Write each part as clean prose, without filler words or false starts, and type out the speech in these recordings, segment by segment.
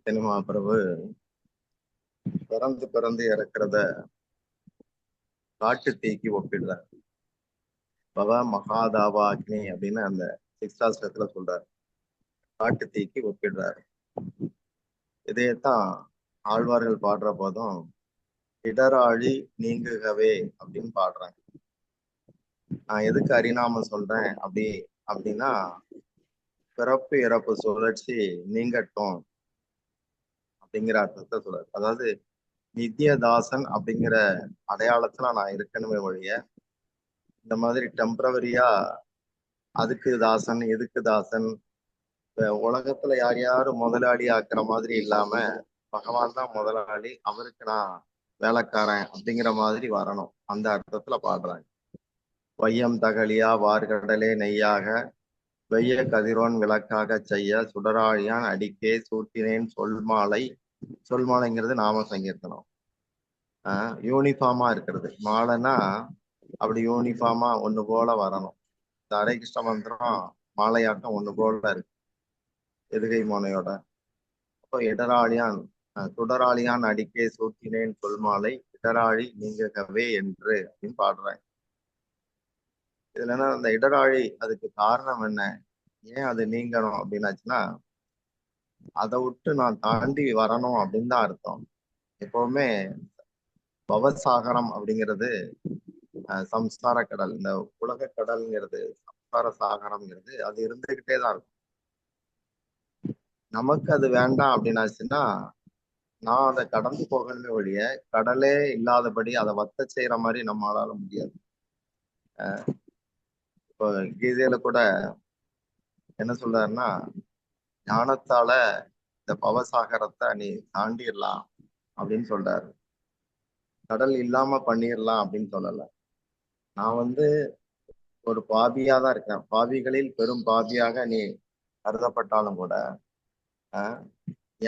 சைத்தன்ய மகாபிரபு பிறந்து பிறந்து இறக்குறத காட்டு தீக்கு ஒப்பிடுறார். பவ மகாதாபா அக்னி அப்படின்னு அந்த சிக்ஷாஸ்திரத்துல சொல்றாரு. காட்டு தீக்கு ஒப்பிடுறாரு. இதையத்தான் ஆழ்வார்கள் பாடுற போதும் இடராழி நீங்குகவே அப்படின்னு பாடுறாங்க. நான் எதுக்கு அறிநாமம் சொல்றேன் அப்படின்னா பிறப்பு இறப்பு சுழற்சி நீங்கட்டும் அப்படிங்கிற அர்த்தத்தை சொல்றாரு. அதாவது நித்தியதாசன் அப்படிங்கிற அடையாளத்துல நான் இருக்கணுமே ஒழிய இந்த மாதிரி டெம்பரவரியா அதுக்கு தாசன் இதுக்கு தாசன் உலகத்துல யார் யாரும் முதலாளி ஆக்குற மாதிரி இல்லாம பகவான் தான் முதலாளி, அவருக்கு நான் வேலைக்காரன் அப்படிங்கிற மாதிரி வரணும். அந்த அர்த்தத்துல பாடுறாங்க. வையம் தகலியா வார்கடலே நெய்யாக வெய்ய கதிரோன் விளக்காக செய்ய சுடராழியான் அடிக்கே சூட்டினேன் சொல்மாலை. சொல்மாலைங்கிறது நாம சங்கீர்த்தனம். யூனிஃபார்மா இருக்கிறது. மாலைன்னா அப்படி யூனிஃபார்மா ஒண்ணு போல வரணும். இந்த ஹரே கிருஷ்ண மந்திரம் மாலையாட்டம் ஒண்ணு போல இருக்கு எதுகை மோனையோட. அப்போ இடராழியான் சுடராழியான் அடிக்கே சூட்டினேன் சொல்மாலை இடராழி நீங்கவே என்று அப்படின்னு பாடுறாங்க. இதுல என்ன அந்த இடராழி அதுக்கு காரணம் என்ன, ஏன் அது நீங்கணும் அப்படின்னாச்சுன்னா அதை விட்டு நான் தாண்டி வரணும் அப்படின்னு தான் அர்த்தம். எப்பவுமே பவசாகரம் அப்படிங்கிறது சம்ஸ்கார கடல். இந்த உலக கடல்ங்கிறது சம்ஸ்கார சாகரம்ங்கிறது அது இருந்துகிட்டே தான் இருக்கும். நமக்கு அது வேண்டாம் அப்படின்னாச்சுன்னா நான் அதை கடந்து போகணுமே ஒழிய கடலே இல்லாதபடி அதை வத்த செய்யற மாதிரி நம்மளால முடியாது. இப்போ கீதையில கூட என்ன சொல்றாருன்னா ஞானத்தால இந்த பவசாகரத்தை நீ தாண்டிடலாம் அப்படின்னு சொல்றாரு. கடல் இல்லாம பண்ணிடலாம் அப்படின்னு சொல்லல. நான் ஒரு பாபியா தான் இருக்கேன். பாவிகளில் பெரும் பாபியாக நீ கருதப்பட்டாலும் கூட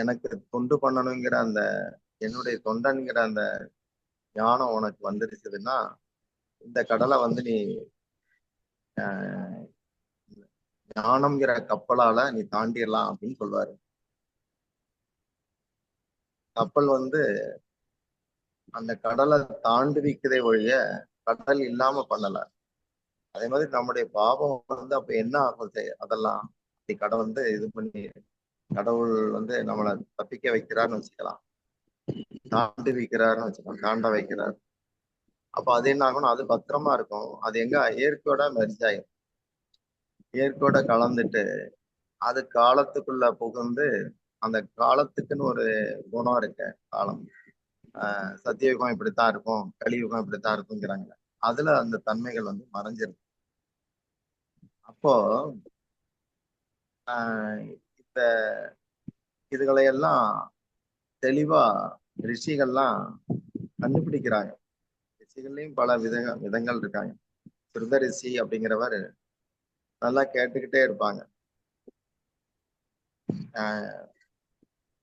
எனக்கு தொண்டு பண்ணணுங்கிற அந்த என்னுடைய தொண்டன்கிற அந்த ஞானம் உனக்கு வந்துருச்சுதுன்னா இந்த கடலை நீ ஞானம்ங்கிற கப்பலால நீ தாண்டிடலாம் அப்படின்னு சொல்லுவாரு. கப்பல் அந்த கடலை தாண்டுவிக்கதே ஒழிய கடல் இல்லாம பண்ணல. அதே மாதிரி நம்முடைய பாவம் அப்ப என்ன ஆகும் அதெல்லாம் அப்படி கடவுள் இது பண்ணி கடவுள் நம்மளை தப்பிக்க வைக்கிறாருன்னு வச்சுக்கலாம், தாண்டி வைக்கிறாருன்னு வச்சுக்கலாம், தாண்ட வைக்கிறார். அப்ப அது என்ன ஆகணும், அது பத்திரமா இருக்கும். அது எங்க இயற்கையோட மெர்ஜ் ஆகும். இயற்கையோட கலந்துட்டு அது காலத்துக்குள்ள புகுந்து அந்த காலத்துக்குன்னு ஒரு குணம் இருக்கு. காலம் சத்தியயுகம் இப்படித்தான் இருக்கும், கலியுகம் இப்படித்தான் இருக்குங்கிறாங்க. அதுல அந்த தன்மைகள் மறைஞ்சிருக்கு. அப்போ இந்த இதுகளையெல்லாம் தெளிவா ரிஷிகள்லாம் கண்டுபிடிக்கிறாங்க. ரிஷிகள்லயும் பல விதங்கள் இருக்காங்க. சிறுத ரிஷி அப்படிங்கிறவர் நல்லா கேட்டுக்கிட்டே இருப்பாங்க,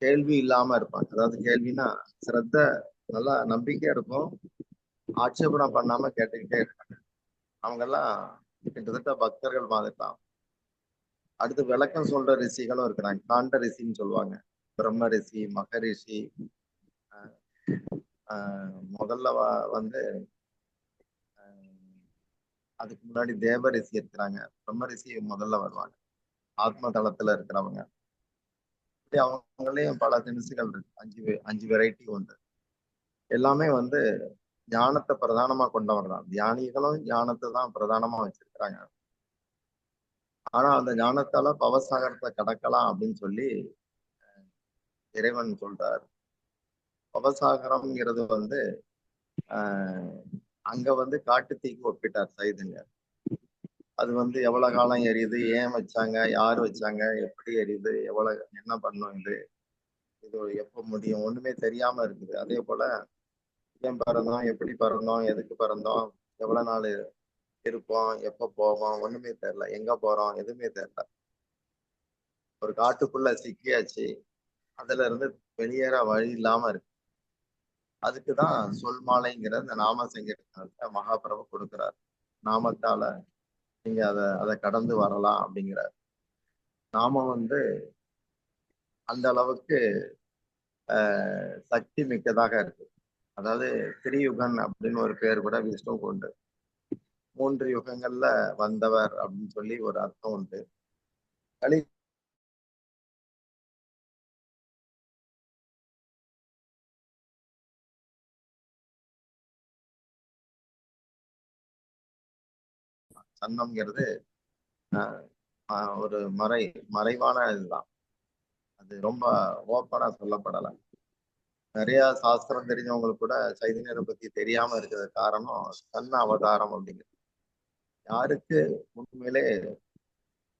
கேள்வி இல்லாம இருப்பாங்க. அதாவது கேள்வினா சிரத்த நல்லா நம்பிக்கையா இருக்கும், ஆட்சேபனம் பண்ணாம கேட்டுக்கிட்டே இருக்காங்க. அவங்க எல்லாம் கிட்டத்தட்ட பக்தர்கள் மாதிரி தான். அடுத்து விளக்கம் சொல்ற ரிஷிகளும் இருக்கிறாங்க. காண்ட ரிஷின்னு சொல்லுவாங்க, பிரம்ம ரிஷி, மகரிஷி. முதல்ல அதுக்கு முன்னாடி தேவ ரிஷி இருக்கிறாங்க, பிரம்ம ரிஷி முதல்ல வருவாங்க, ஆத்ம தளத்துல இருக்கிறவங்க. அவங்களையும் பல தினசுகள் இருக்கு, அஞ்சு வெரைட்டி உண்டு. எல்லாமே ஞானத்தை பிரதானமா கொண்டவங்க தான். தியானிகளும் ஞானத்தை தான் பிரதானமா வச்சிருக்கிறாங்க. ஆனா அந்த ஞானத்தால பவசாகரத்தை கடக்கலாம் அப்படின்னு சொல்லி இறைவன் சொல்றார். பவசாகரம்ங்கிறது அங்க காட்டு தீக்கு ஒப்பிட்டார் சைதன்யா. அது எவ்வளவு காலம் எரியுது, ஏன் வச்சாங்க, யாரு வச்சாங்க, எப்படி எரியுது, எவ்வளவு என்ன பண்ணும், இது எப்ப முடியும், ஒண்ணுமே தெரியாம இருக்குது. அதே போல ஏன் பிறந்தோம், எப்படி பிறந்தோம், எதுக்கு பிறந்தோம், எவ்வளவு நாள் இருப்போம், எப்ப போவோம், ஒண்ணுமே தெரியல. எங்க போறோம், எதுவுமே தெரியல. ஒரு காட்டுக்குள்ள சிக்கியாச்சு, அதுல இருந்து வெளியேற வழி இல்லாம இருக்கு. அதுக்குதான் சொல்மாலைங்கிற இந்த நாம சங்கீர்த்தனத்தை மகாபிரபு கொடுக்கிறார். நாமத்தால நீங்க அதை கடந்து வரலாம் அப்படிங்கிற நாமம் அந்த அளவுக்கு சக்தி மிக்கதாக இருக்கு. அதாவது திரியுகன் அப்படின்னு ஒரு பேர் கூட விஷ்ணுவுக்கு உண்டு. 3 யுகங்கள்ல வந்தவர் அப்படின்னு சொல்லி ஒரு அர்த்தம் உண்டு. கலி சன்னம்ங்கிறது ஒரு மறைவான இதுதான். அது ரொம்ப ஓப்பனா சொல்லப்படலை. நிறைய சாஸ்திரம் தெரிஞ்சவங்களுக்கு கூட சைதன்யரை பத்தி தெரியாம இருக்கிறது காரணம் சன்ன அவதாரம் அப்படிங்கிறது. யாருக்கு உண்மையிலே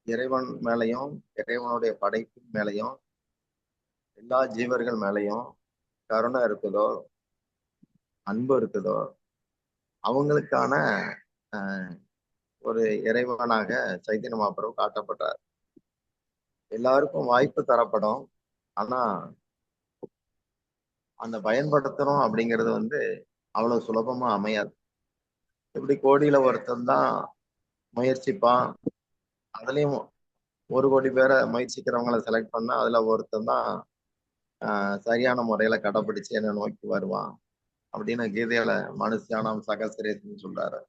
இறைவன் மேலையும் இறைவனுடைய படைப்பு மேலையும் எல்லா ஜீவர்கள் மேலையும் கருணை இருக்குதோ, அன்பு இருக்குதோ, அவங்களுக்கான ஒரு இறைவனாக சைத்தன்ய மகாபிரபு காட்டப்பட்டார். எல்லாருக்கும் வாய்ப்பு தரப்படும். ஆனா அந்த பயன்படுத்தணும் அப்படிங்கிறது அவ்வளவு சுலபமா அமையாது. இப்படி கோடியில ஒருத்தன் தான் முயற்சிப்பான். அதுலயும் 1 கோடி பேரை முயற்சிக்கிறவங்களை செலக்ட் பண்ணா அதுல ஒருத்தன் தான் சரியான முறையில கடைபிடிச்சு என்ன நோக்கி வருவான் அப்படின்னு கீதையில மனுஷியானம் சகசிரேசன் சொல்றாரு.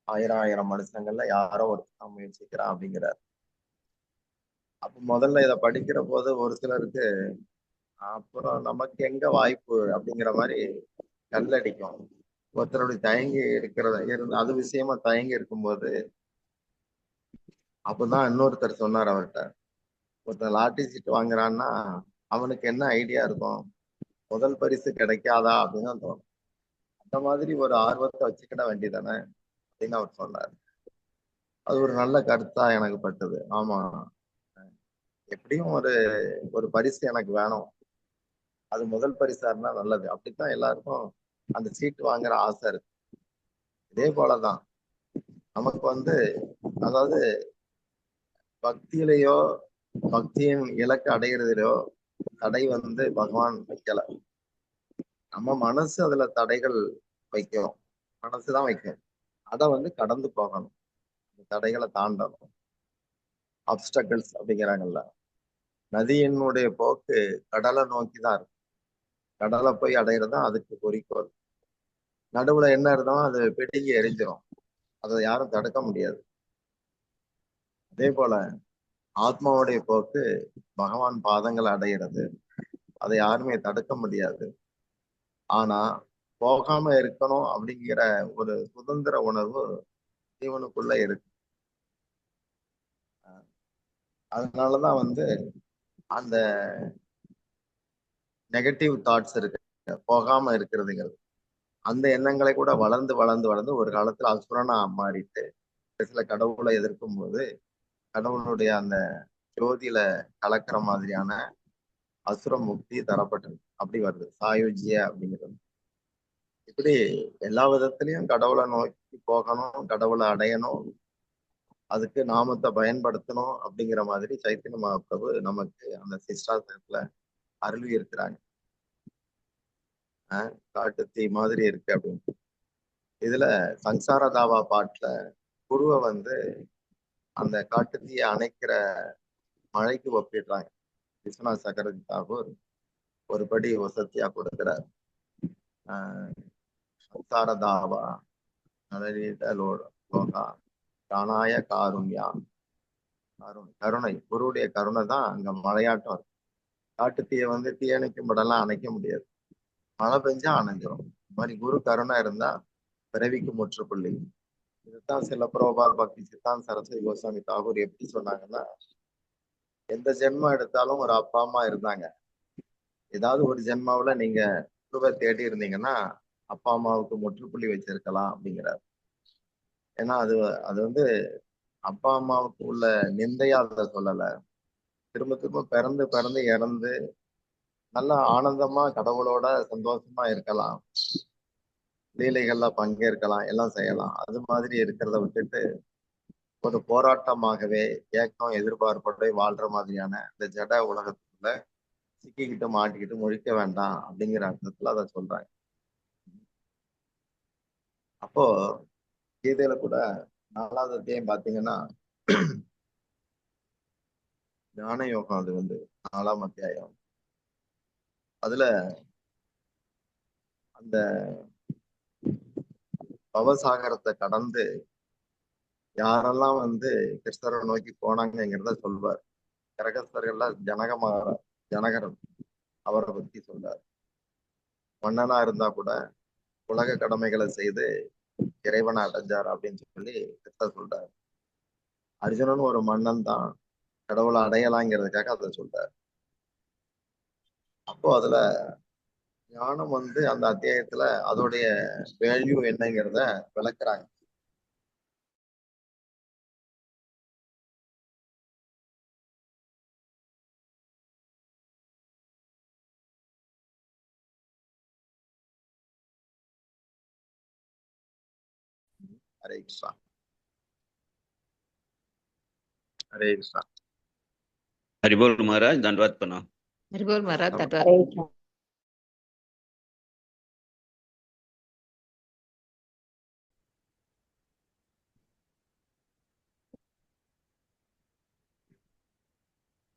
1000 மனுஷங்கள்ல யாரோ ஒருத்தன் முயற்சிக்கிறான் அப்படிங்கிறார். அப்ப முதல்ல இதை படிக்கிற போது ஒரு சிலருக்கு அப்புறம் நமக்கு எங்க வாய்ப்பு அப்படிங்கிற மாதிரி கல்லடிக்கும். ஒருத்தருடைய தயங்கி அது விஷயமா தயங்கி இருக்கும்போது அப்பதான் இன்னொருத்தர் சொன்னார் அவர்கிட்ட, ஒருத்தர் லாட்டரி சீட் வாங்குறான்னா அவனுக்கு என்ன ஐடியா இருக்கும், முதல் பரிசு கிடைக்காதா அப்படின்னு தோணும். அந்த மாதிரி ஒரு ஆர்வத்தை வச்சுக்கிட வேண்டியதானே அப்படின்னு அவர் சொன்னார். அது ஒரு நல்ல கருத்தா எனக்கு பட்டது. ஆமா, எப்படியும் ஒரு ஒரு பரிசு எனக்கு வேணும், அது முதல் பரிசா இருந்தா நல்லது. அப்படித்தான் எல்லாருக்கும் அந்த சீட்டு வாங்குற ஆசை இருக்கு. இதே போலதான் நமக்கு அதாவது பக்தியிலேயோ பக்தியின் இலக்கு அடைகிறதுலையோ தடை பகவான் வைக்கல. நம்ம மனசு அதுல தடைகள் வைக்கும், மனசுதான் வைக்கும். அதை கடந்து போகணும், தடைகளை தாண்டணும். அப்டக்கிள்ஸ் அப்படிங்கிறாங்கல்ல, நதியினுடைய போக்கு கடலை நோக்கிதான் இருக்கு. கடலை போய் அடையிறதுதான் அதுக்கு குறிக்கோள். நடுவுல என்ன இருந்தாலும் அது பிடுங்கி எரிஞ்சிடும், அதை யாரும் தடுக்க முடியாது. அதே போல ஆத்மாவுடைய போக்கு பகவான் பாதங்களை அடைகிறது, அதை யாருமே தடுக்க முடியாது. ஆனா போகாம இருக்கணும் அப்படிங்கிற ஒரு சுதந்திர உணர்வு ஜீவனுக்குள்ள இருக்கு. அதனாலதான் அந்த நெகட்டிவ் தாட்ஸ் இருக்கு, போகாம இருக்கிறதுங்கிறது. அந்த எண்ணங்களை கூட வளர்ந்து வளர்ந்து வளர்ந்து ஒரு காலத்துல அசுரனா மாறிட்டு சில கடவுளை எதிர்க்கும் போது கடவுளுடைய அந்த ஜோதியில கலக்கிற மாதிரியான அசுர முக்தி தரப்பட்டது. அப்படி வருது சாயுஜ்ய அப்படிங்கிறது. இப்படி எல்லா விதத்திலையும் கடவுளை நோக்கி போகணும், கடவுளை அடையணும், அதுக்கு நாமத்தை பயன்படுத்தணும் அப்படிங்கிற மாதிரி சைத்தன்ய மகாபிரபு நமக்கு அந்த சிஷ்டாசனத்துல அருளி இருக்கிறாங்க. காட்டு தீ மாதிரி இருக்கு அப்படின்னு. இதுல சங்சார தாவா பாட்டுல குருவை அந்த காட்டு தீயை அணைக்கிற மழைக்கு ஒப்பிடுறாங்க. விஸ்வநாத் சக்கரவர்த்தி தாகூர் ஒரு படி வசதியா கொடுக்கிறார். சங்சார தாவா நலரீத லோகா காணாய காருண்யா. கருணை, குருவுடைய கருணை தான் அங்க மழையாட்டம் இருக்கு. காட்டு தீயை தீயணைக்கும் படம்லாம் அணைக்க முடியாது, மழை பெஞ்சா அணைஞ்சிரும். இந்த மாதிரி குரு கருணை இருந்தா பிறவிக்கு முற்றுப்புள்ளி. இதுதான் சில பிரபாத் பக்தி சித்தாந்த் சரஸ்வதி கோஸ்வாமி தாகூர் எப்படி சொன்னாங்கன்னா, எந்த ஜென்மம் எடுத்தாலும் ஒரு அப்பா அம்மா இருந்தாங்க. ஏதாவது ஒரு ஜென்மாவில நீங்க குருவை தேடி இருந்தீங்கன்னா அப்பா அம்மாவுக்கு முற்றுப்புள்ளி வச்சிருக்கலாம் அப்படிங்கிறார். ஏன்னா அது அது அப்பா அம்மாவுக்கு உள்ள நிந்தையா அதை சொல்லல. திரும்ப திரும்ப பிறந்து பிறந்து இறந்து நல்லா ஆனந்தமா கடவுளோட சந்தோஷமா இருக்கலாம், லீலைகள்ல பங்கேற்கலாம், எல்லாம் செய்யலாம். அது மாதிரி இருக்கிறத விட்டுட்டு ஒரு போராட்டமாகவே ஏக்கம் எதிர்பார்ப்போட வாழ்ற மாதிரியான இந்த ஜட உலகத்துக்குள்ள சிக்கிக்கிட்டு மாட்டிக்கிட்டு முழிக்க வேண்டாம் அப்படிங்கிற அர்த்தத்துல அதை சொல்றாங்க. அப்போ கீதையில கூட 4வது அத்தியாயம் பாத்தீங்கன்னா ஞான யோகம், அது 4ஆம் அத்தியாயம். அதுல அந்த பவசாகரத்தை கடந்து யாரெல்லாம் வந்து கிருஷ்ணரை நோக்கி போனாங்கிறத சொல்வார். கிரகஸ்தர்கள்ல ஜனகரன் அவரை பத்தி சொல்றார். மன்னனா இருந்தா கூட உலக கடமைகளை செய்து இறைவனை அடைஞ்சார் அப்படின்னு சொல்லி கிருஷ்ணர் சொல்றார். அர்ஜுனன் ஒரு மன்னன் தான், கடவுளை அடையலாங்கிறதுக்காக அதை சொல்றார். அப்போ அதுல ஞானம் வந்து அந்த அத்தியாயத்துல அதோடைய வேல்யூ என்னங்கிறத விளக்குறாங்க. ஹரே கிருஷ்ணா. हरे कृष्णा। हरिबोल महाराज, दंडवत प्रणाम। हरिबोल महाराज, नमस्कार। धन्यवाद।